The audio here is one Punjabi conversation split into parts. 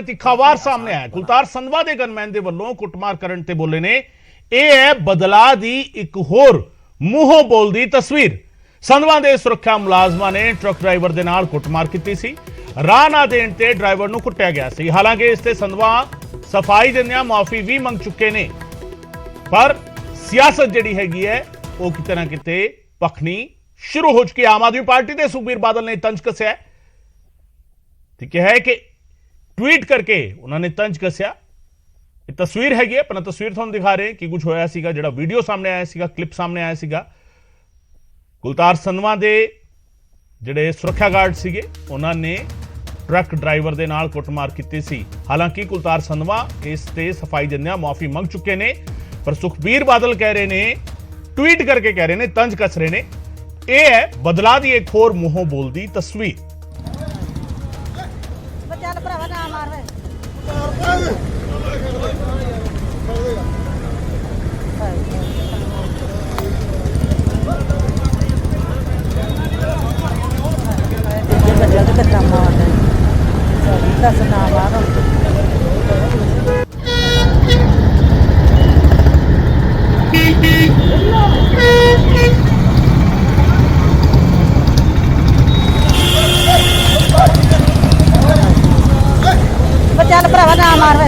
ਤਿੱਖਾਵਾਰ ਸਾਹਮਣੇ ਆਇਆ। ਕੁਲਤਾਰ ਸੰਧਵਾ ਦੇ ਗਨਮੈਨ ਦੇ ਵੱਲੋਂ ਕੁੱਟਮਾਰ ਕਰਨ ਤੇ ਬੋਲੇ ਨੇ। ਇਹ ਹੈ ਬਦਲਾਅ ਦੀ ਇੱਕ ਹੋਰ ਮੂੰਹੋਂ ਬੋਲਦੀ ਤਸਵੀਰ। ਸੰਧਵਾ ਦੇ ਸੁਰੱਖਿਆ ਮੁਲਾਜ਼ਮਾਂ ਨੇ ਟਰੱਕ ਡਰਾਈਵਰ ਦੇ ਨਾਲ ਕੁੱਟਮਾਰ ਕੀਤੀ ਸੀ। ਰਾਹ ਨਾ ਦੇਣ ਤੇ ਡਰਾਈਵਰ ਨੂੰ ਕੁੱਟਿਆ ਗਿਆ ਸੀ। ਹਾਲਾਂਕਿ ਇਸ ਤੇ ਸੰਧਵਾ ਸਫਾਈ ਦਿੰਦਿਆਂ ਮਾਫੀ ਵੀ ਮੰਗ ਚੁੱਕੇ ਨੇ, ਪਰ ਸਿਆਸਤ ਜਿਹੜੀ ਹੈਗੀ ਹੈ ਉਹ ਕਿਤੇ ਨਾ ਕਿਤੇ ਪਖਣੀ ਸ਼ੁਰੂ ਹੋ ਚੁੱਕੀ। ਆਮ ਆਦਮੀ ਪਾਰਟੀ ਦੇ ਸੁਖਬੀਰ ਬਾਦਲ ਨੇ ਤੰਜ ਕੱਸਿਆ ਤੇ ਕਿਹਾ ਹੈ ਕਿ ट्वीट करके उन्होंने तंज कसिया। तस्वीर हैगी, अपना तस्वीर तुहानूं दिखा रहे कि कुछ होया सीगा, जिहड़ा वीडियो सामने आया सीगा, क्लिप सामने आया सीगा। कुलतार संधवा दे जिहड़े सुरक्षा गार्ड सीगे उन्होंने ट्रक ड्राइवर दे नाल कुटमार कीती सी। हालांकि कुलतार संधवा इस ते सफाई दिंदियां माफी मंग चुके ने, पर सुखबीर बादल कह रहे ने, ट्वीट करके कह रहे ने, तंज कस रहे ने। यह है बदलाव की एक होर मूंहों बोलदी तस्वीर। ਚੱਲ ਭਰਾਵਾ ਨਾ ਮਾਰ ਵੇ ਜਲਦ ਕਰਨਾ ਮਾਰਦਾ ਸਾਡੀ ਦੱਸ ਨਾ ਮਾਰ ਚੱਲ ਭਰਾਵਾ ਨਾ ਮਾਰ ਵੇ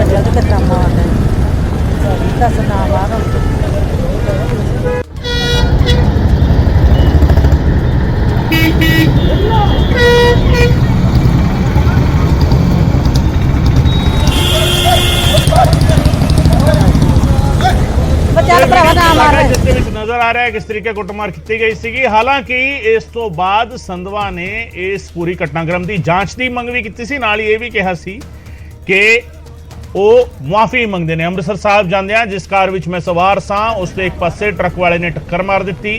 ਜਲਦ ਕਰਨਾ ਮਾਰਦਾ ਸਾਡੀ ਦੱਸ ਨਾ ਮਾਰ जिसके विच नजर आ रहा है किस तरीके कुटमार की गई सी। हालांकि इस तो बाद संधवा ने इस पूरी घटनाक्रम की जांच की मंग भी की सी, नाल ये भी कहा सी कि वो माफी मंगते हैं। अमृतसर साहब जांदियां जिस कार विच मैं सवार सां उसके एक पासे ट्रक वाले ने टक्कर मार दी।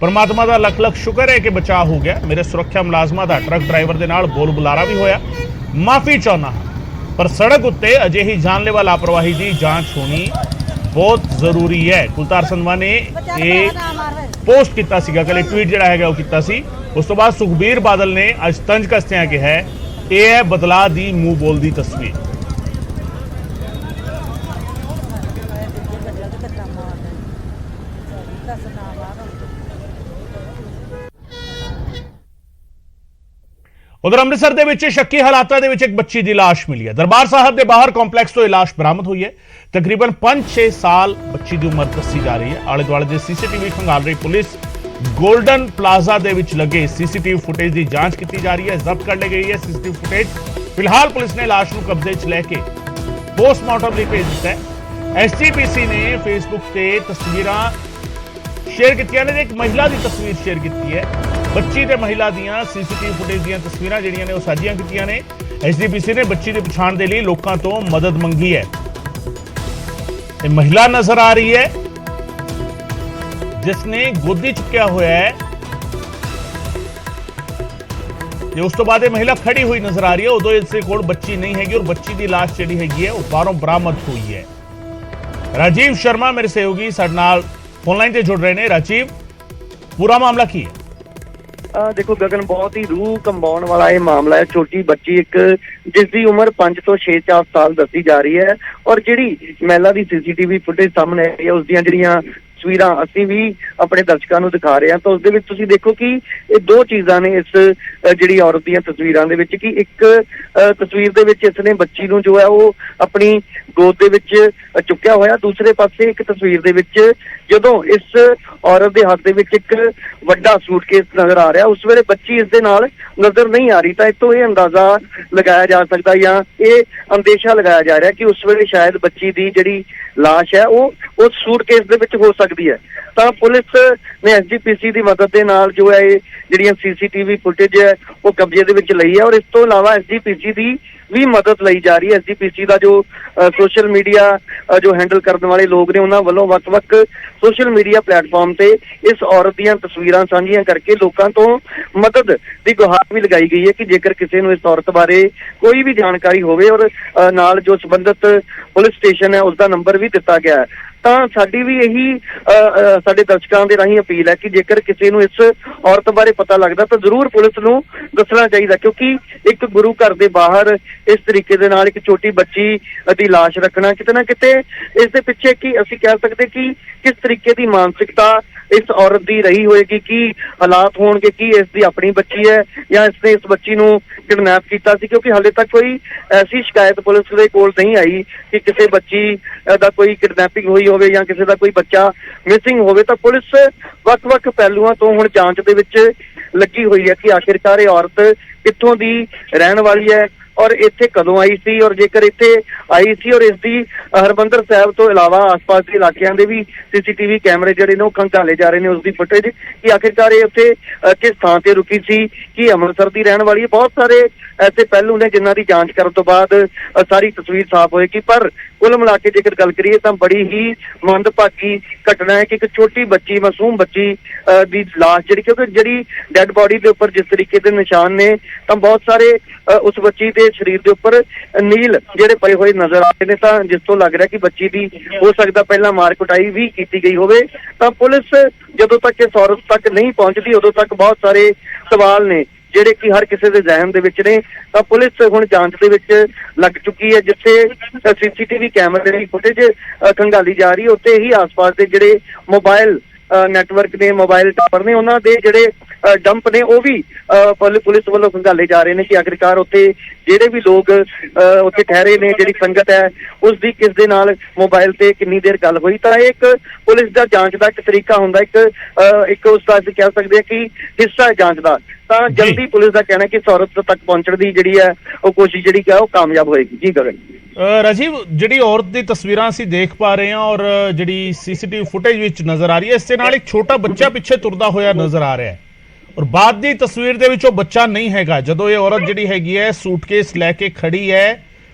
परमात्मा का लख लख शुक्र है कि बचाव हो गया। मेरे सुरक्षा मुलाजमां दा ट्रक ड्राइवर दे नाल बोल बुलारा भी होया। माफी चाहुंदा हां, पर सड़क उत्ते अजिही जानलेवा लापरवाही की जांच होनी बहुत जरूरी है। कुलतार संधवा ने एक पोस्ट किया सीगा, कल ट्वीट जिहड़ा हैगा वो कीता सी। उस तो बाद सुखबीर बादल ने अज तंज कसदियां कि है यह है बदलाव दी मूंह बोलदी तस्वीर। उधर अमृतसर ਦੇ ਵਿੱਚ ਸ਼ੱਕੀ ਹਾਲਾਤਾਂ ਦੇ ਵਿੱਚ ਇੱਕ ਬੱਚੀ ਦੀ ਲਾਸ਼ ਮਿਲੀ ਹੈ। ਦਰਬਾਰ ਸਾਹਿਬ ਦੇ ਬਾਹਰ ਕੰਪਲੈਕਸ ਤੋਂ ਇਹ ਲਾਸ਼ ਬਰਾਮਦ ਹੋਈ ਹੈ। ਤਕਰੀਬਨ 5-6 ਸਾਲ ਬੱਚੀ ਦੀ ਉਮਰ ਦੱਸੀ ਜਾ ਰਹੀ ਹੈ। ਆਲੇ ਦੁਆਲੇ ਦੇ ਸੀਸੀਟੀਵੀ ਖੰਗਾਲ ਰਹੀ ਪੁਲਿਸ ਗੋਲਡਨ ਪਲਾਜ਼ਾ ਦੇ ਵਿੱਚ ਲੱਗੇ ਸੀਸੀਟੀਵੀ ਫੁਟੇਜ ਦੀ ਜਾਂਚ ਕੀਤੀ ਜਾ ਰਹੀ ਹੈ। ਜ਼ਬਤ ਕਰ ਲਈ ਗਈ ਹੈ ਸੀਸੀਟੀਵੀ ਫੁਟੇਜ। ਫਿਲਹਾਲ ਪੁਲਿਸ ਨੇ ਲਾਸ਼ ਨੂੰ ਕਬਜ਼ੇ 'ਚ ਲੈ ਕੇ ਪੋਸਟਮਾਰਟਮ ਲਈ ਭੇਜ ਦਿੱਤਾ ਹੈ। ਐਸਜੀਪੀਸੀ ਨੇ ਫੇਸਬੁੱਕ ਤੇ ਤਸਵੀਰਾਂ शेयर कीतियां ने। एक महिला की तस्वीर शेयर की है। बच्ची ते महिला दियां सीसीटीवी फुटेज दियां तस्वीरां जिहड़ियां ने वो साझियां कीतियां ने। एसजीपीसी ने बच्ची की पछाण के लिए लोगों तो मदद मंगी है। ये महिला नजर आ रही है जिसने गोदी चुक्या हुआ है। उस तो बाद ये महिला खड़ी हुई नजर आ रही है। उदों इसके कोल बच्ची नहीं हैगी और बच्ची की लाश जिहड़ी हैगी है वो बाहरों बरामद हुई है। राजीव शर्मा मेरे सहयोगी साडे नाल फोनलाइन से जुड़ रहे हैं। राजीव, पूरा मामला की है? देखो गगन, बहुत ही रूह कंबाउण वाला ये मामला है। छोटी बच्ची एक जिसकी उम्र 5 तो 6-4 साल दसी जा रही है और जिहड़ी महिला की सीसीटीवी फुटेज सामने आई है उस दियां जिहड़ियां तस्वीरां ਅਸੀਂ ਵੀ ਆਪਣੇ ਦਰਸ਼ਕਾਂ ਨੂੰ ਦਿਖਾ ਰਹੇ ਹਾਂ। ਤਾਂ ਉਸ ਦੇ ਵਿੱਚ ਤੁਸੀਂ ਦੇਖੋ ਕਿ ਇਹ ਦੋ ਚੀਜ਼ਾਂ ਨੇ ਇਸ ਜਿਹੜੀ ਔਰਤ ਦੀਆਂ ਤਸਵੀਰਾਂ ਦੇ ਵਿੱਚ ਕਿ ਇੱਕ ਤਸਵੀਰ ਦੇ ਵਿੱਚ ਇਸਨੇ ਬੱਚੀ ਨੂੰ ਜੋ ਹੈ ਉਹ ਆਪਣੀ ਗੋਦ ਦੇ ਵਿੱਚ ਚੁੱਕਿਆ ਹੋਇਆ। ਦੂਸਰੇ ਪਾਸੇ ਇੱਕ ਤਸਵੀਰ ਦੇ ਵਿੱਚ ਜਦੋਂ ਇਸ ਔਰਤ ਦੇ ਹੱਥ ਦੇ ਵਿੱਚ ਇੱਕ ਵੱਡਾ ਸੂਟਕੇਸ ਨਜ਼ਰ ਆ ਰਿਹਾ, ਉਸ ਵੇਲੇ ਬੱਚੀ ਇਸ ਦੇ ਨਾਲ ਨਜ਼ਰ ਨਹੀਂ ਆ ਰਹੀ। ਤਾਂ ਇਤੋਂ ਇਹ ਅੰਦਾਜ਼ਾ ਲਗਾਇਆ ਜਾ ਸਕਦਾ ਜਾਂ ਇਹ ਅੰਦੇਸ਼ਾ ਲਗਾਇਆ ਜਾ ਰਿਹਾ ਕਿ ਉਸ ਵੇਲੇ ਸ਼ਾਇਦ ਬੱਚੀ ਦੀ ਜਿਹੜੀ ਲਾਸ਼ ਹੈ ਉਹ ਉਸ ਸੂਟਕੇਸ ਦੇ ਵਿੱਚ ਹੋ ਸਕਦੀ ਹੈ। ਤਾਂ ਪੁਲਿਸ ਨੇ ਐਸਜੀਪੀਸੀ ਦੀ ਮਦਦ ਦੇ ਨਾਲ ਜੋ ਹੈ ਇਹ ਜਿਹੜੀਆਂ ਸੀਸੀਟੀਵੀ ਫੁਟੇਜ ਹੈ ਉਹ ਕਬਜ਼ੇ ਦੇ ਵਿੱਚ ਲਈ ਹੈ। ਔਰ ਇਸ ਤੋਂ ਇਲਾਵਾ ਐਸਜੀਪੀਸੀ ਦੀ ਵੀ ਮਦਦ ਲਈ ਜਾ ਰਹੀ ਹੈ। ਐਸਜੀਪੀਸੀ ਦਾ ਜੋ ਸੋਸ਼ਲ ਮੀਡੀਆ ਜੋ ਹੈਂਡਲ ਕਰਨ ਵਾਲੇ ਲੋਕ ਨੇ ਉਹਨਾਂ ਵੱਲੋਂ ਵੱਖ-ਵੱਖ ਸੋਸ਼ਲ ਮੀਡੀਆ ਪਲੇਟਫਾਰਮ ਤੇ ਇਸ ਔਰਤ ਦੀਆਂ ਤਸਵੀਰਾਂ ਸਾਂਝੀਆਂ ਕਰਕੇ ਲੋਕਾਂ ਤੋਂ ਮਦਦ ਦੀ ਗੁਹਾਰ ਵੀ ਲਗਾਈ ਗਈ ਹੈ ਕਿ ਜੇਕਰ ਕਿਸੇ ਨੂੰ ਇਸ ਔਰਤ ਬਾਰੇ ਕੋਈ ਵੀ ਜਾਣਕਾਰੀ ਹੋਵੇ ਔਰ ਨਾਲ ਜੋ ਸੰਬੰਧਿਤ ਪੁਲਿਸ ਸਟੇਸ਼ਨ ਹੈ ਉਸ ਦਾ ਨੰਬਰ ਵੀ ਦਿੱਤਾ ਗਿਆ ਹੈ। ਤਾਂ ਸਾਡੀ ਵੀ ਇਹੀ ਸਾਡੇ ਦਰਸ਼ਕਾਂ ਦੇ ਰਾਹੀਂ ਅਪੀਲ ਹੈ ਕਿ ਜੇਕਰ ਕਿਸੇ ਨੂੰ ਇਸ ਔਰਤ ਬਾਰੇ ਪਤਾ ਲੱਗਦਾ ਤਾਂ ਜ਼ਰੂਰ ਪੁਲਿਸ ਨੂੰ ਦੱਸਣਾ ਚਾਹੀਦਾ, ਕਿਉਂਕਿ ਇੱਕ ਗੁਰੂ ਘਰ ਦੇ ਬਾਹਰ ਇਸ ਤਰੀਕੇ ਦੇ ਨਾਲ ਇੱਕ ਛੋਟੀ ਬੱਚੀ ਦੀ ਲਾਸ਼ ਰੱਖਣਾ ਕਿਤੇ ਨਾ ਕਿਤੇ ਇਸ ਦੇ ਪਿੱਛੇ ਕੀ ਅਸੀਂ ਕਹਿ ਸਕਦੇ ਕਿ ਕਿਸ ਤਰੀਕੇ ਦੀ ਮਾਨਸਿਕਤਾ ਇਸ ਔਰਤ ਦੀ ਰਹੀ ਹੋਏਗੀ, ਕੀ ਹਾਲਾਤ ਹੋਣਗੇ, ਕੀ ਇਸ ਦੀ ਆਪਣੀ ਬੱਚੀ ਹੈ ਜਾਂ ਇਸਨੇ ਇਸ ਬੱਚੀ ਨੂੰ ਕਿਡਨੈਪ ਕੀਤਾ ਸੀ, ਕਿਉਂਕਿ ਹਾਲੇ ਤੱਕ ਕੋਈ ਐਸੀ ਸ਼ਿਕਾਇਤ ਪੁਲਿਸ ਦੇ ਕੋਲ ਨਹੀਂ ਆਈ ਕਿ ਕਿਸੇ ਬੱਚੀ ਦਾ ਕੋਈ ਕਿਡਨੈਪਿੰਗ ਹੋਈ ਹੋਵੇ ਜਾਂ ਕਿਸੇ ਦਾ ਕੋਈ ਬੱਚਾ ਮਿਸਿੰਗ ਹੋਵੇ। ਤਾਂ ਪੁਲਿਸ ਵੱਖ-ਵੱਖ ਪਹਿਲੂਆਂ ਤੋਂ ਹੁਣ ਜਾਂਚ ਦੇ ਵਿੱਚ ਲੱਗੀ ਹੋਈ ਹੈ ਕਿ ਆਖਿਰਕਾਰ ਇਹ ਔਰਤ ਕਿੱਥੋਂ ਦੀ ਰਹਿਣ ਵਾਲੀ ਹੈ ਔਰ ਇੱਥੇ ਕਦੋਂ ਆਈ ਸੀ, ਔਰ ਜੇਕਰ ਇੱਥੇ ਆਈ ਸੀ ਔਰ ਇਸ ਦੀ ਹਰਮੰਦਰ ਸਾਹਿਬ ਤੋਂ ਇਲਾਵਾ ਆਸ-ਪਾਸ ਦੇ ਇਲਾਕਿਆਂ ਦੇ ਵੀ ਸੀਸੀਟੀਵੀ ਕੈਮਰੇ ਜਿਹੜੇ ਨੇ ਉਹ ਖੰਗਾਲੇ ਜਾ ਰਹੇ ਨੇ ਉਸ ਦੀ ਫੁਟੇਜ ਕਿ ਆਖਿਰਕਾਰ ਇਹ ਉੱਥੇ ਕਿਸ ਥਾਂ ਤੇ ਰੁਕੀ ਸੀ, ਕੀ ਅੰਮ੍ਰਿਤਸਰ ਦੀ ਰਹਿਣ ਵਾਲੀ ਹੈ। ਬਹੁਤ ਸਾਰੇ ਐਸੇ ਪਹਿਲੂ ਨੇ ਜਿਨ੍ਹਾਂ ਦੀ ਜਾਂਚ ਕਰਨ ਤੋਂ ਬਾਅਦ ਸਾਰੀ ਤਸਵੀਰ ਸਾਫ਼ ਹੋਏਗੀ। ਪਰ ਕੁੱਲ ਮਿਲਾ ਕੇ ਜੇਕਰ ਗੱਲ ਕਰੀਏ ਤਾਂ ਬੜੀ ਹੀ ਮੰਦਭਾਗੀ ਘਟਨਾ ਹੈ ਕਿ ਇੱਕ ਛੋਟੀ ਬੱਚੀ, ਮਾਸੂਮ ਬੱਚੀ ਦੀ ਲਾਸ਼ ਜਿਹੜੀ ਡੈੱਡ ਬੋਡੀ ਦੇ ਉੱਪਰ ਜਿਸ ਤਰੀਕੇ ਦੇ ਨਿਸ਼ਾਨ ਨੇ ਤਾਂ ਬਹੁਤ ਸਾਰੇ ਉਸ ਬੱਚੀ ਦੇ ਸਰੀਰ ਦੇ ਉੱਪਰ ਨੀਲ ਜਿਹੜੇ ਪਏ ਹੋਏ ਨਜ਼ਰ ਆ ਰਹੇ ਨੇ, ਤਾਂ ਜਿਸ ਤੋਂ ਲੱਗ ਰਿਹਾ ਕਿ ਬੱਚੀ ਦੀ ਹੋ ਸਕਦਾ ਪਹਿਲਾਂ ਮਾਰ ਕੁਟਾਈ ਵੀ ਕੀਤੀ ਗਈ ਹੋਵੇ। ਤਾਂ ਪੁਲਿਸ ਜਦੋਂ ਤੱਕ ਇਸ ਔਰਤ ਤੱਕ ਨਹੀਂ ਪਹੁੰਚਦੀ ਉਦੋਂ ਤੱਕ ਬਹੁਤ ਸਾਰੇ ਸਵਾਲ ਨੇ ਜਿਹੜੇ ਕਿ ਹਰ ਕਿਸੇ ਦੇ ਜ਼ਿਹਨ ਦੇ ਵਿੱਚ ਨੇ। ਤਾਂ ਪੁਲਿਸ ਹੁਣ ਜਾਂਚ ਦੇ ਵਿੱਚ ਲੱਗ ਚੁੱਕੀ ਹੈ, ਜਿੱਥੇ ਸੀਸੀਟੀਵੀ ਕੈਮਰੇ ਦੀ ਫੁਟੇਜ ਖੰਗਾਲੀ ਜਾ ਰਹੀ ਹੈ ਉੱਥੇ ਹੀ ਆਸ-ਪਾਸ ਦੇ ਜਿਹੜੇ ਮੋਬਾਈਲ ਨੈਟਵਰਕ ਨੇ, ਮੋਬਾਈਲ ਟਾਵਰ ਨੇ, ਉਹਨਾਂ ਦੇ ਜਿਹੜੇ ਡੰਪ ਨੇ ਉਹ ਵੀ ਪੁਲਿਸ ਵੱਲੋਂ ਖੰਗਾਲੇ ਜਾ ਰਹੇ ਨੇ ਕਿ ਆਖਿਰਕਾਰ ਉੱਥੇ ਜਿਹੜੇ ਵੀ ਲੋਕ ਉੱਥੇ ਠਹਿਰੇ ਨੇ, ਜਿਹੜੀ ਸੰਗਤ ਹੈ ਉਸ ਦੀ ਕਿਸ ਦੇ ਨਾਲ ਮੋਬਾਈਲ ਤੇ ਕਿੰਨੀ ਦੇਰ ਗੱਲ ਹੋਈ। ਤਾਂ ਇਹ ਇੱਕ ਪੁਲਿਸ ਦਾ ਜਾਂਚ ਦਾ ਇੱਕ ਤਰੀਕਾ ਹੁੰਦਾ, ਇੱਕ ਉਸ ਦਾ ਅਸੀਂ ਕਹਿ ਸਕਦੇ ਹਾਂ ਕਿ ਹਿੱਸਾ ਹੈ ਜਾਂਚ ਦਾ। ਤਾਂ ਜਲਦੀ ਪੁਲਿਸ ਦਾ ਕਹਿਣਾ ਕਿ ਇਸ ਔਰਤ ਤੱਕ ਪਹੁੰਚਣ ਦੀ ਜਿਹੜੀ ਹੈ ਉਹ ਕੋਸ਼ਿਸ਼ ਜਿਹੜੀ ਹੈ ਉਹ ਕਾਮਯਾਬ ਹੋਏਗੀ। ਜੀ ਗਗਨ। ਰਾਜੀਵ, ਜਿਹੜੀ ਔਰਤ ਦੀ ਤਸਵੀਰਾਂ ਅਸੀਂ ਦੇਖ ਪਾ ਰਹੇ ਹਾਂ ਔਰ ਜਿਹੜੀ ਸੀਸੀਟੀਵੀ ਫੁਟੇਜ ਵਿੱਚ ਨਜ਼ਰ ਆ ਰਹੀ ਹੈ, ਇਸ ਦੇ ਨਾਲ ਇੱਕ ਛੋਟਾ ਬੱਚਾ ਪਿੱਛੇ ਤੁਰਦਾ ਹੋਇਆ ਨਜ਼ਰ ਆ ਰਿਹਾ ਹੈ ਔਰ ਬਾਅਦ ਦੀ ਤਸਵੀਰ ਦੇ ਵਿੱਚ ਉਹ ਬੱਚਾ ਨਹੀਂ ਹੈਗਾ। ਜਦੋਂ ਇਹ ਔਰਤ ਜਿਹੜੀ ਹੈਗੀ ਹੈ ਸੂਟਕੇਸ ਲੈ ਕੇ ਖੜੀ ਹੈ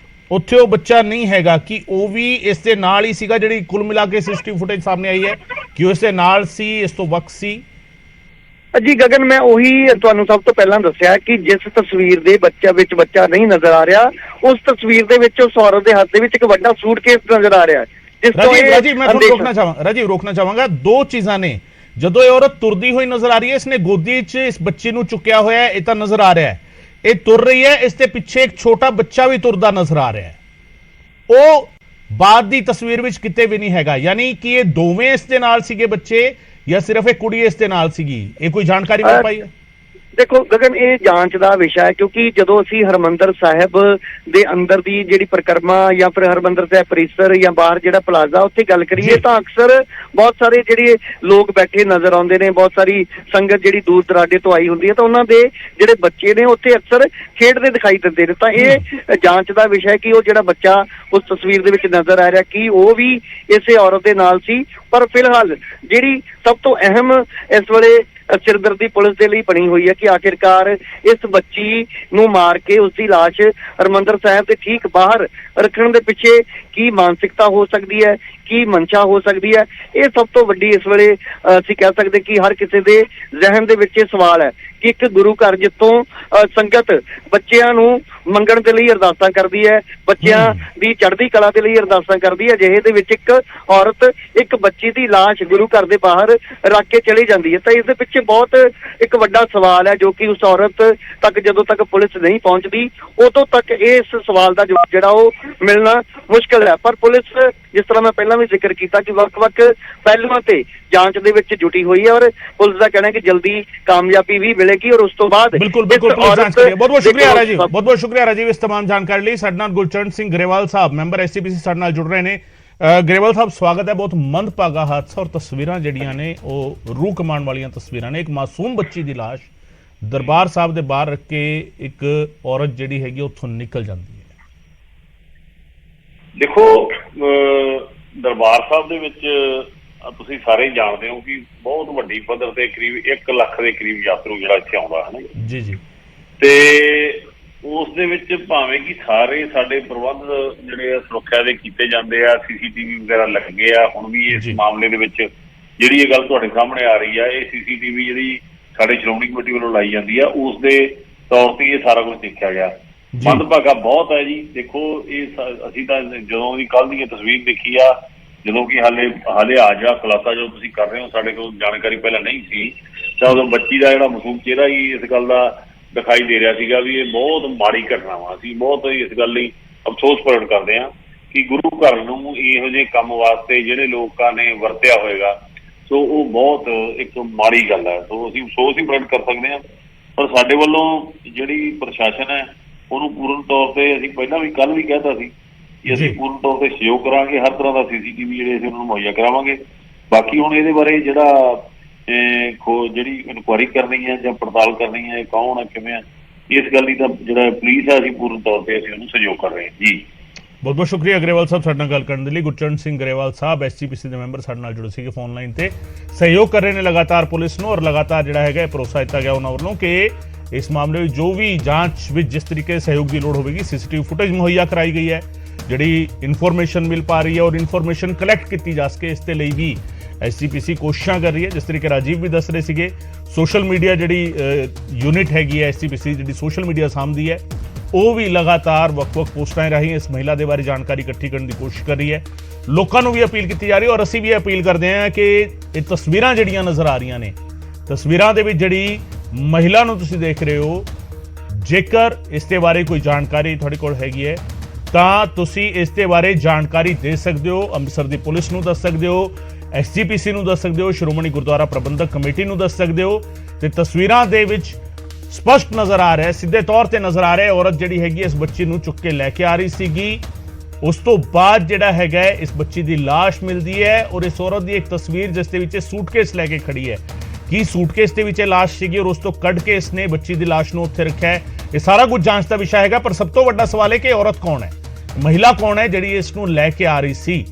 ਉੱਥੇ ਉਹ ਬੱਚਾ ਨਹੀਂ ਹੈਗਾ। ਕਿ ਉਹ ਵੀ ਇਸ ਦੇ ਨਾਲ ਹੀ ਸੀਗਾ? ਜਿਹੜੀ ਕੁੱਲ ਮਿਲਾ ਕੇ ਸੀਸੀਟੀਵੀ ਫੁਟੇਜ ਸਾਹਮਣੇ ਆਈ ਹੈ ਕਿ ਉਹ ਇਸ ਦੇ ਨਾਲ ਸੀ, ਇਸ ਤੋਂ ਵੱਖ ਸੀ? ਜੀ ਗਗਨ, ਮੈਂ ਉਹੀ ਤੁਹਾਨੂੰ ਸਭ ਤੋਂ ਪਹਿਲਾਂ ਦੱਸਿਆ ਕਿ ਜਿਸ ਤਸਵੀਰ ਦੇ ਬੱਚਾ ਨਹੀਂ ਨਜ਼ਰ ਆ ਰਿਹਾ, ਉਸ ਤਸਵੀਰ ਦੇ ਵਿੱਚ ਉਸ ਔਰਤ ਦੇ ਹੱਥ ਦੇ ਵਿੱਚ ਇੱਕ ਵੱਡਾ ਸੂਟਕੇਸ ਨਜ਼ਰ ਆ ਰਿਹਾ ਹੈ। ਰਾਜੀਵ, ਮੈਂ ਤੁਹਾਨੂੰ ਰੋਕਣਾ ਚਾਹਾਂਗਾ। ਦੋ ਚੀਜ਼ਾਂ ਨੇ, ਜਦੋਂ ਇਹ ਔਰਤ ਤੁਰਦੀ ਹੋਈ ਨਜ਼ਰ ਆ ਰਹੀ ਹੈ, ਇਸਨੇ ਗੋਦੀ 'ਚ ਇਸ ਬੱਚੇ ਨੂੰ ਚੁੱਕਿਆ ਹੋਇਆ ਹੈ, ਇਹ ਤਾਂ ਨਜ਼ਰ ਆ ਰਿਹਾ ਹੈ। ਇਹ ਤੁਰ ਰਹੀ ਹੈ, ਇਸ ਦੇ ਪਿੱਛੇ ਇੱਕ ਛੋਟਾ ਬੱਚਾ ਵੀ ਤੁਰਦਾ ਨਜ਼ਰ ਆ ਰਿਹਾ ਹੈ। ਉਹ ਬਾਅਦ ਦੀ ਤਸਵੀਰ ਵਿੱਚ ਕਿਤੇ ਵੀ ਨਹੀਂ ਹੈਗਾ। ਯਾਨੀ ਕਿ ਇਹ ਦੋਵੇਂ ਇਸ ਦੇ ਨਾਲ ਸੀਗੇ ਬੱਚੇ ਜਾਂ ਸਿਰਫ ਇਹ ਕੁੜੀ ਇਸ ਦੇ ਨਾਲ ਸੀਗੀ? ਇਹ ਕੋਈ ਜਾਣਕਾਰੀ ਮਿਲ ਪਾਈ ਹੈ? ਦੇਖੋ ਗਗਨ, ਇਹ ਜਾਂਚ ਦਾ ਵਿਸ਼ਾ ਹੈ, ਕਿਉਂਕਿ ਜਦੋਂ ਅਸੀਂ ਹਰਮੰਦਰ ਸਾਹਿਬ ਦੇ ਅੰਦਰ ਦੀ ਜਿਹੜੀ ਪਰਿਕਰਮਾ ਜਾਂ ਫਿਰ ਹਰਮੰਦਰ ਸਾਹਿਬ ਪਰਿਸਰ ਜਾਂ ਬਾਹਰ ਜਿਹੜਾ ਪਲਾਜ਼ਾ ਉੱਥੇ ਗੱਲ ਕਰੀਏ ਤਾਂ ਅਕਸਰ ਬਹੁਤ ਸਾਰੇ ਜਿਹੜੇ ਲੋਕ ਬੈਠੇ ਨਜ਼ਰ ਆਉਂਦੇ ਨੇ, ਬਹੁਤ ਸਾਰੀ ਸੰਗਤ ਜਿਹੜੀ ਦੂਰ ਦਰਾਡੇ ਤੋਂ ਆਈ ਹੁੰਦੀ ਹੈ, ਤਾਂ ਉਹਨਾਂ ਦੇ ਜਿਹੜੇ ਬੱਚੇ ਨੇ ਉੱਥੇ ਅਕਸਰ ਖੇਡਦੇ ਦਿਖਾਈ ਦਿੰਦੇ ਨੇ। ਤਾਂ ਇਹ ਜਾਂਚ ਦਾ ਵਿਸ਼ਾ ਹੈ ਕਿ ਉਹ ਜਿਹੜਾ ਬੱਚਾ ਉਸ ਤਸਵੀਰ ਦੇ ਵਿੱਚ ਨਜ਼ਰ ਆ ਰਿਹਾ ਕਿ ਉਹ ਵੀ ਇਸੇ ਔਰਤ ਦੇ ਨਾਲ ਸੀ। ਪਰ ਫਿਲਹਾਲ ਜਿਹੜੀ ਸਭ ਤੋਂ ਅਹਿਮ ਇਸ ਵੇਲੇ ਸਿਰਦਰਦੀ ਪੁਲਿਸ ਦੇ ਲਈ ਬਣੀ ਹੋਈ ਹੈ ਕਿ ਆਖਿਰਕਾਰ ਇਸ ਬੱਚੀ ਨੂੰ ਮਾਰ ਕੇ ਉਸ ਦੀ ਲਾਸ਼ ਹਰਮੰਦਰ ਸਾਹਿਬ ਦੇ ਠੀਕ ਬਾਹਰ ਰੱਖਣ ਦੇ ਪਿੱਛੇ ਕੀ ਮਾਨਸਿਕਤਾ ਹੋ ਸਕਦੀ ਹੈ, ਕੀ ਮਨਸ਼ਾ ਹੋ ਸਕਦੀ ਹੈ। ਇਹ ਸਭ ਤੋਂ ਵੱਡੀ ਇਸ ਵੇਲੇ ਅਸੀਂ ਕਹਿ ਸਕਦੇ ਕਿ ਹਰ ਕਿਸੇ ਦੇ ਜ਼ਿਹਨ ਦੇ ਵਿੱਚ ਇਹ ਸਵਾਲ ਹੈ ਕਿ ਇੱਕ ਗੁਰੂ ਘਰ ਜਿੱਥੋਂ ਸੰਗਤ ਬੱਚਿਆਂ ਨੂੰ ਮੰਗਣ ਦੇ ਲਈ ਅਰਦਾਸਾਂ ਕਰਦੀ ਹੈ, ਬੱਚਿਆਂ ਦੀ ਚੜ੍ਹਦੀ ਕਲਾ ਦੇ ਲਈ ਅਰਦਾਸਾਂ ਕਰਦੀ ਹੈ, ਜਿਹੇ ਦੇ ਵਿੱਚ ਇੱਕ ਔਰਤ ਇੱਕ ਬੱਚੀ ਦੀ ਲਾਸ਼ ਗੁਰੂ ਘਰ ਦੇ ਬਾਹਰ ਰੱਖ ਕੇ ਚਲੀ ਜਾਂਦੀ ਹੈ। ਤਾਂ ਇਸ ਦੇ ਪਿੱਛੇ ਬਹੁਤ ਇੱਕ ਵੱਡਾ ਸਵਾਲ ਹੈ ਜੋ ਕਿ ਉਸ ਔਰਤ ਤੱਕ ਜਦੋਂ ਤੱਕ ਪੁਲਿਸ ਨਹੀਂ ਪਹੁੰਚਦੀ ਉਦੋਂ ਤੱਕ ਇਸ ਸਵਾਲ ਦਾ ਜਵਾਬ ਜਿਹੜਾ ਉਹ ਮਿਲਣਾ ਮੁਸ਼ਕਲ ਹੈ। ਪਰ ਪੁਲਿਸ, ਜਿਸ ਤਰ੍ਹਾਂ ਮੈਂ ਪਹਿਲਾਂ ਵੀ ਜ਼ਿਕਰ ਕੀਤਾ ਕਿ ਵੱਖ-ਵੱਖ ਪਹਿਲੂਆਂ ਤੇ ਜਾਂਚ ਦੇ ਵਿੱਚ ਜੁਟੀ ਹੋਈ ਹੈ ਔਰ ਪੁਲਿਸ ਦਾ ਕਹਿਣਾ ਹੈ ਕਿ ਜਲਦੀ ਕਾਮਯਾਬੀ ਵੀ ਮਿਲੇਗੀ ਔਰ ਉਸ ਤੋਂ ਬਾਅਦ ਬਿਲਕੁਲ ਬਹੁਤ ਸ਼ੁਕਰੀਆ ਰਾਜੀਵ, ਬਹੁਤ ਸ਼ੁਕਰੀਆ ਰਾਜੀਵ ਇਸ तमाम ਜਾਣਕਾਰੀ ਲਈ। ਸਾਡੇ ਨਾਲ ਗੁਰਚਰਨ ਸਿੰਘ ਗਰੇਵਾਲ ਸਾਹਿਬ, ਮੈਂਬਰ ਐਸਜੀਪੀਸੀ ਸਾਡੇ ਨਾਲ ਜੁੜ ਰਹੇ ਨੇ। ਗਰੇਵਾਲ ਸਾਹਿਬ, ਸਵਾਗਤ ਹੈ। ਬਹੁਤ ਮੰਦਭਾਗਾ ਹਾਦਸਾ ਔਰ ਤਸਵੀਰਾਂ ਜਿਹੜੀਆਂ ਨੇ ਉਹ ਰੂਹ ਕਮਾਉਣ ਵਾਲੀਆਂ ਤਸਵੀਰਾਂ ਨੇ। ਇੱਕ ਮਾਸੂਮ ਬੱਚੀ ਦੀ ਲਾਸ਼ ਦਰਬਾਰ ਸਾਹਿਬ ਦੇ ਬਾਹਰ ਰੱਖ ਕੇ ਇੱਕ ਔਰਤ ਜਿਹੜੀ ਹੈਗੀ ਉੱਥੋਂ ਨਿਕਲ ਜਾਂਦੀ ਹੈ। ਦੇਖੋ, ਦਰਬਾਰ ਸਾਹਿਬ ਦੇ ਵਿੱਚ ਤੁਸੀਂ ਸਾਰੇ ਜਾਣਦੇ ਹੋ ਕਿ ਬਹੁਤ ਵੱਡੀ ਪੱਧਰ ਤੇ ਕਰੀਬ 1 ਲੱਖ ਦੇ ਕਰੀਬ ਯਾਤਰੂ ਜਿਹੜਾ ਇੱਥੇ ਆਉਂਦਾ ਹੈ ਨਾ ਜੀ। ਜੀ। ਤੇ ਉਸ ਦੇ ਵਿੱਚ ਭਾਵੇਂ ਕਿ ਸਾਰੇ ਸਾਡੇ ਪ੍ਰਬੰਧ ਜਿਹੜੇ ਆ ਸੁਰੱਖਿਆ ਦੇ ਕੀਤੇ ਜਾਂਦੇ ਆ, CCTV ਵਗੈਰਾ ਲੱਗੇ ਆ। ਹੁਣ ਵੀ ਇਸ ਮਾਮਲੇ ਦੇ ਵਿੱਚ ਜਿਹੜੀ ਇਹ ਗੱਲ ਤੁਹਾਡੇ ਸਾਹਮਣੇ ਆ ਰਹੀ ਆ, ਇਹ CCTV ਜਿਹੜੀ ਸਾਡੇ ਸ਼੍ਰੋਮਣੀ ਕਮੇਟੀ ਵੱਲੋਂ ਲਾਈ ਜਾਂਦੀ ਆ, ਉਸ ਦੇ ਤੌਰ ਤੇ ਇਹ ਸਾਰਾ ਕੁਝ ਦੇਖਿਆ ਗਿਆ। ਮੰਦਭਾਗਾ ਬਹੁਤ ਹੈ ਜੀ। ਦੇਖੋ ਇਹ ਅਸੀਂ ਤਾਂ ਜਦੋਂ ਦੀ ਕੱਲ੍ਹ ਦੀ ਇਹ ਤਸਵੀਰ ਦੇਖੀ ਆ, ਜਦੋਂ ਕਿ ਹਾਲੇ ਆ ਜਾ ਖੁਲਾਸਾ ਜੋ ਤੁਸੀਂ ਕਰ ਰਹੇ ਹੋ, ਸਾਡੇ ਕੋਲ ਜਾਣਕਾਰੀ ਪਹਿਲਾਂ ਨਹੀਂ ਸੀ, ਤਾਂ ਉਦੋਂ ਬੱਚੀ ਦਾ ਜਿਹੜਾ ਮਾਸੂਮ ਚਿਹਰਾ ਹੀ ਇਸ ਗੱਲ ਦਾ ਦਿਖਾਈ ਦੇ ਰਿਹਾ ਸੀਗਾ ਵੀ ਇਹ ਬਹੁਤ ਮਾੜੀ ਘਟਨਾ ਵਾ। ਅਸੀਂ ਬਹੁਤ ਇਸ ਗੱਲ ਲਈ ਅਫਸੋਸ ਪ੍ਰਗਟ ਕਰਦੇ ਹਾਂ ਕਿ ਗੁਰੂ ਘਰ ਨੂੰ ਇਹੋ ਜਿਹੇ ਕੰਮ ਵਾਸਤੇ ਜਿਹੜੇ ਲੋਕਾਂ ਨੇ ਵਰਤਿਆ ਹੋਏਗਾ, ਸੋ ਉਹ ਬਹੁਤ ਇੱਕ ਮਾੜੀ ਗੱਲ ਹੈ। ਸੋ ਅਸੀਂ ਅਫਸੋਸ ਹੀ ਪ੍ਰਗਟ ਕਰ ਸਕਦੇ ਹਾਂ, ਪਰ ਸਾਡੇ ਵੱਲੋਂ ਜਿਹੜੀ ਪ੍ਰਸ਼ਾਸਨ ਹੈ ਉਹਨੂੰ ਪੂਰਨ ਤੌਰ ਤੇ, ਅਸੀਂ ਪਹਿਲਾਂ ਵੀ ਕੱਲ੍ਹ ਵੀ ਕਹਿਤਾ ਸੀ ਕਿ ਅਸੀਂ ਪੂਰਨ ਤੌਰ ਤੇ ਸਹਿਯੋਗ ਕਰਾਂਗੇ, ਹਰ ਤਰ੍ਹਾਂ ਦਾ CCTV ਜਿਹੜੇ ਅਸੀਂ ਉਹਨਾਂ ਨੂੰ ਮੁਹੱਈਆ ਕਰਾਵਾਂਗੇ। ਬਾਕੀ ਹੁਣ ਇਹਦੇ ਬਾਰੇ ਜਿਹੜਾ ਜਿਹੜੀ ਇਨਕੁਆਇਰੀ ਕਰਨੀ ਹੈ ਜਾਂ ਪੜਤਾਲ ਕਰਨੀ ਹੈ, ਕੌਣ ਹੈ, ਕਿਵੇਂ ਹੈ, ਇਸ ਗੱਲ ਦੀ ਤਾਂ ਜਿਹੜਾ ਪੁਲਿਸ ਹੈ ਅਸੀਂ ਪੂਰਨ ਤੌਰ ਤੇ ਅਸੀਂ ਉਹਨੂੰ ਸਹਿਯੋਗ ਕਰ ਰਹੇ ਹਾਂ ਜੀ। ਬਹੁਤ ਬਹੁਤ ਸ਼ੁਕਰੀਆ ਗਰੇਵਾਲ ਸਾਹਿਬ ਸਾਡੇ ਨਾਲ ਗੱਲ ਕਰਨ ਦੇ ਲਈ। ਗੁਰਚਰਨ ਸਿੰਘ ਗਰੇਵਾਲ ਸਾਹਿਬ SGPC ਦੇ ਮੈਂਬਰ ਸਾਡੇ ਨਾਲ ਜੁੜੇ ਸੀਗੇ ਫੋਨ ਲਾਈਨ ਤੇ, ਸਹਿਯੋਗ ਕਰ ਰਹੇ ਨੇ ਲਗਾਤਾਰ ਪੁਲਿਸ ਨੂੰ, ਔਰ ਲਗਾਤਾਰ ਜਿਹੜਾ ਹੈਗਾ ਭਰੋਸਾ ਦਿੱਤਾ ਗਿਆ ਉਹਨਾਂ ਵੱਲੋਂ ਕਿ ਇਸ ਮਾਮਲੇ ਵਿੱਚ ਜੋ ਵੀ ਜਾਂਚ ਵਿੱਚ ਜਿਸ ਤਰੀਕੇ ਸਹਿਯੋਗ ਦੀ ਲੋੜ ਹੋਵੇਗੀ, CCTV ਫੁਟੇਜ ਮੁਹੱਈਆ ਕਰਾਈ ਗਈ ਹੈ, ਜਿਹੜੀ ਇਨਫੋਰਮੇਸ਼ਨ ਮਿਲ ਪਾ ਰਹੀ ਹੈ ਔਰ ਇਨਫੋਰਮੇਸ਼ਨ ਕਲੈਕਟ ਕੀਤੀ ਜਾ ਸਕੇ, ਇਸ ਦੇ ਲਈ ਵੀ SGPC ਕੋਸ਼ਿਸ਼ਾਂ ਕਰ ਰਹੀ ਹੈ। ਜਿਸ ਤਰੀਕੇ ਰਾਜੀਵ ਵੀ ਦੱਸ ਰਹੇ ਸੀਗੇ, ਸੋਸ਼ਲ ਮੀਡੀਆ ਜਿਹੜੀ ਯੂਨਿਟ ਹੈਗੀ ਹੈ SGPC ਜਿਹੜੀ ਸੋਸ਼ਲ ਮੀਡੀਆ ਸਾਂਭਦੀ ਹੈ, ਉਹ ਵੀ ਲਗਾਤਾਰ ਵੱਖ-ਵੱਖ ਪੋਸਟਾਂ ਰਾਹੀਂ ਇਸ ਮਹਿਲਾ ਦੇ ਬਾਰੇ ਜਾਣਕਾਰੀ ਇਕੱਠੀ ਕਰਨ ਦੀ ਕੋਸ਼ਿਸ਼ ਕਰ ਰਹੀ ਹੈ। ਲੋਕਾਂ ਨੂੰ ਵੀ ਅਪੀਲ ਕੀਤੀ ਜਾ ਰਹੀ ਹੈ ਔਰ ਅਸੀਂ ਵੀ ਅਪੀਲ ਕਰਦੇ ਹਾਂ ਕਿ ਇਹ ਤਸਵੀਰਾਂ ਜਿਹੜੀਆਂ ਨਜ਼ਰ ਆ ਰਹੀਆਂ ਨੇ, ਤਸਵੀਰਾਂ ਦੇ ਵਿੱਚ ਜਿਹੜੀ ਮਹਿਲਾ ਨੂੰ ਤੁਸੀਂ ਦੇਖ ਰਹੇ ਹੋ, ਜੇਕਰ ਇਸ ਦੇ ਬਾਰੇ ਕੋਈ ਜਾਣਕਾਰੀ ਤੁਹਾਡੇ ਕੋਲ ਹੈਗੀ ਹੈ ਤਾਂ ਤੁਸੀਂ ਇਸ ਦੇ ਬਾਰੇ ਜਾਣਕਾਰੀ ਦੇ ਸਕਦੇ ਹੋ। ਅੰਮ੍ਰਿਤਸਰ ਦੀ ਪੁਲਿਸ ਨੂੰ ਦੱਸ ਸਕਦੇ ਹੋ, SGPC ਨੂੰ ਦੱਸ ਸਕਦੇ ਹੋ, ਸ਼੍ਰੋਮਣੀ ਗੁਰਦੁਆਰਾ ਪ੍ਰਬੰਧਕ ਕਮੇਟੀ ਨੂੰ ਦੱਸ ਸਕਦੇ ਹੋ। ਤੇ ਤਸਵੀਰਾਂ ਦੇ ਵਿੱਚ ਸਪਸ਼ਟ ਨਜ਼ਰ ਆ ਰਿਹਾ, ਸਿੱਧੇ ਤੌਰ ਤੇ ਨਜ਼ਰ ਆ ਰਿਹਾ, ਔਰਤ ਜਿਹੜੀ ਹੈਗੀ ਇਸ ਬੱਚੀ ਨੂੰ ਚੁੱਕ ਕੇ ਲੈ ਕੇ ਆ ਰਹੀ ਸੀਗੀ। ਉਸ ਤੋਂ ਬਾਅਦ ਜਿਹੜਾ ਹੈਗਾ ਇਸ ਬੱਚੀ ਦੀ ਲਾਸ਼ ਮਿਲਦੀ ਹੈ ਔਰ ਇਸ ਔਰਤ ਦੀ ਇੱਕ ਤਸਵੀਰ ਜਿਸ ਦੇ ਵਿੱਚ ਸੂਟਕੇਸ ਲੈ ਕੇ ਖੜੀ ਹੈ। ਕੀ ਸੂਟਕੇਸ ਦੇ ਵਿੱਚ ਲਾਸ਼ ਸੀਗੀ ਔਰ ਉਸ ਤੋਂ ਕੱਢ ਕੇ ਇਸਨੇ ਬੱਚੀ ਦੀ ਲਾਸ਼ ਨੂੰ ਉੱਥੇ ਰੱਖਿਆ ਹੈ? ਇਹ ਸਾਰਾ ਕੁਝ ਜਾਂਚ ਦਾ ਵਿਸ਼ਾ ਹੈਗਾ, ਪਰ ਸਭ ਤੋਂ ਵੱਡਾ ਸਵਾਲ ਹੈ ਕਿ ਔਰਤ ਕੌਣ ਹੈ, ਮਹਿਲਾ ਕੌਣ ਹੈ ਜਿਹੜੀ ਇਸ ਨੂੰ ਲੈ ਕੇ ਆ ਰਹੀ ਸੀ?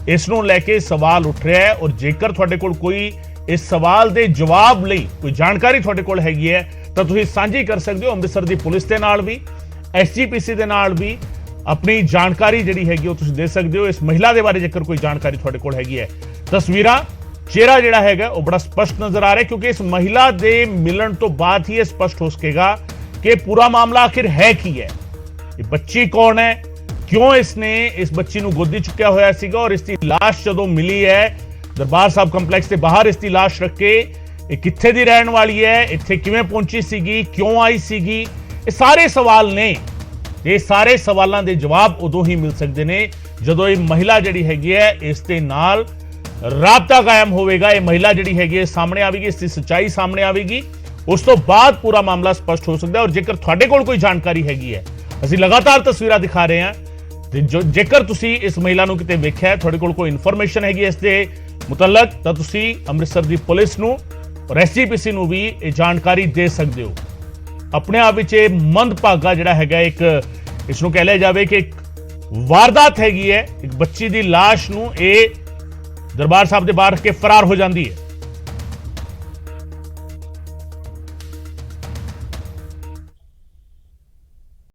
ਇਸ ਨੂੰ ਲੈ ਕੇ ਸਵਾਲ ਉੱਠ ਰਿਹਾ ਹੈ ਔਰ ਜੇਕਰ ਤੁਹਾਡੇ ਕੋਲ ਕੋਈ ਇਸ ਸਵਾਲ ਦੇ ਜਵਾਬ ਲਈ ਕੋਈ ਜਾਣਕਾਰੀ ਤੁਹਾਡੇ ਕੋਲ ਹੈਗੀ ਹੈ ਤਾਂ ਤੁਸੀਂ ਸਾਂਝੀ ਕਰ ਸਕਦੇ ਹੋ ਅੰਮ੍ਰਿਤਸਰ ਦੀ ਪੁਲਿਸ ਦੇ ਨਾਲ ਵੀ, SGPC ਦੇ ਨਾਲ ਵੀ ਆਪਣੀ ਜਾਣਕਾਰੀ ਜਿਹੜੀ ਹੈਗੀ ਉਹ ਤੁਸੀਂ ਦੇ ਸਕਦੇ ਹੋ। ਇਸ ਮਹਿਲਾ ਦੇ ਬਾਰੇ ਜੇਕਰ ਕੋਈ ਜਾਣਕਾਰੀ ਤੁਹਾਡੇ ਕੋਲ ਹੈਗੀ ਹੈ, ਤਸਵੀਰਾਂ, ਚਿਹਰਾ ਜਿਹੜਾ ਹੈਗਾ ਉਹ ਬੜਾ ਸਪਸ਼ਟ ਨਜ਼ਰ ਆ ਰਿਹਾ, ਕਿਉਂਕਿ ਇਸ ਮਹਿਲਾ ਦੇ ਮਿਲਣ ਤੋਂ ਬਾਅਦ ਹੀ ਇਹ ਸਪਸ਼ਟ ਹੋ ਸਕੇਗਾ ਕਿ ਪੂਰਾ ਮਾਮਲਾ ਆਖਿਰ ਹੈ ਕੀ ਹੈ, ਇਹ ਬੱਚੀ ਕੌਣ ਹੈ, ਕਿਉਂ ਇਸਨੇ ਇਸ ਬੱਚੀ ਨੂੰ ਗੋਦੀ ਚੁੱਕਿਆ ਹੋਇਆ ਸੀਗਾ ਔਰ ਇਸ ਦੀ ਲਾਸ਼ ਜਦੋਂ ਮਿਲੀ ਹੈ ਦਰਬਾਰ ਸਾਹਿਬ ਕੰਪਲੈਕਸ ਦੇ ਬਾਹਰ ਇਸ ਦੀ ਲਾਸ਼ ਰੱਖ ਕੇ, ਇਹ ਕਿੱਥੇ ਦੀ ਰਹਿਣ ਵਾਲੀ ਹੈ, ਇੱਥੇ ਕਿਵੇਂ ਪਹੁੰਚੀ ਸੀਗੀ, ਕਿਉਂ ਆਈ ਸੀਗੀ, ਇਹ ਸਾਰੇ ਸਵਾਲ ਨੇ। ਇਹ ਸਾਰੇ ਸਵਾਲਾਂ ਦੇ ਜਵਾਬ ਉਦੋਂ ਹੀ ਮਿਲ ਸਕਦੇ ਨੇ ਜਦੋਂ ਇਹ ਮਹਿਲਾ ਜਿਹੜੀ ਹੈਗੀ ਹੈ ਇਸ ਦੇ ਨਾਲ ਰਾਬਤਾ ਕਾਇਮ ਹੋਵੇਗਾ, ਇਹ ਮਹਿਲਾ ਜਿਹੜੀ ਹੈਗੀ ਹੈ ਸਾਹਮਣੇ ਆਵੇਗੀ, ਇਸ ਦੀ ਸੱਚਾਈ ਸਾਹਮਣੇ ਆਵੇਗੀ, ਉਸ ਤੋਂ ਬਾਅਦ ਪੂਰਾ ਮਾਮਲਾ ਸਪਸ਼ਟ ਹੋ ਸਕਦਾ ਹੈ। ਔਰ ਜੇਕਰ ਤੁਹਾਡੇ ਕੋਲ ਕੋਈ ਜਾਣਕਾਰੀ ਹੈਗੀ ਹੈ, ਅਸੀਂ ਲਗਾਤਾਰ ਤਸਵੀਰਾਂ ਦਿਖਾ ਰਹੇ ਹਾਂ, ਤੇ ਜੇਕਰ ਤੁਸੀਂ ਇਸ ਮਹਿਲਾ ਨੂੰ ਕਿਤੇ ਵੇਖਿਆ, ਤੁਹਾਡੇ ਕੋਲ ਕੋਈ ਇਨਫੋਰਮੇਸ਼ਨ ਹੈਗੀ ਇਸ ਦੇ ਮੁਤਲਕ, ਤਾਂ ਤੁਸੀਂ ਅੰਮ੍ਰਿਤਸਰ ਦੀ ਪੁਲਿਸ ਨੂੰ ਔਰ SGPC ਨੂੰ ਵੀ ਇਹ ਜਾਣਕਾਰੀ ਦੇ ਸਕਦੇ ਹੋ। ਆਪਣੇ ਆਪ ਵਿੱਚ ਇਹ ਮੰਦਭਾਗਾ ਜਿਹੜਾ ਹੈਗਾ, ਇੱਕ ਇਸ ਨੂੰ ਕਹਿ ਲਿਆ ਜਾਵੇ ਕਿ ਇੱਕ ਵਾਰਦਾਤ ਹੈਗੀ ਹੈ, ਇੱਕ ਬੱਚੀ ਦੀ ਲਾਸ਼ ਨੂੰ ਇਹ ਦਰਬਾਰ ਸਾਹਿਬ ਦੇ ਬਾਹਰ ਰੱਖ ਕੇ ਫਰਾਰ ਹੋ ਜਾਂਦੀ ਹੈ।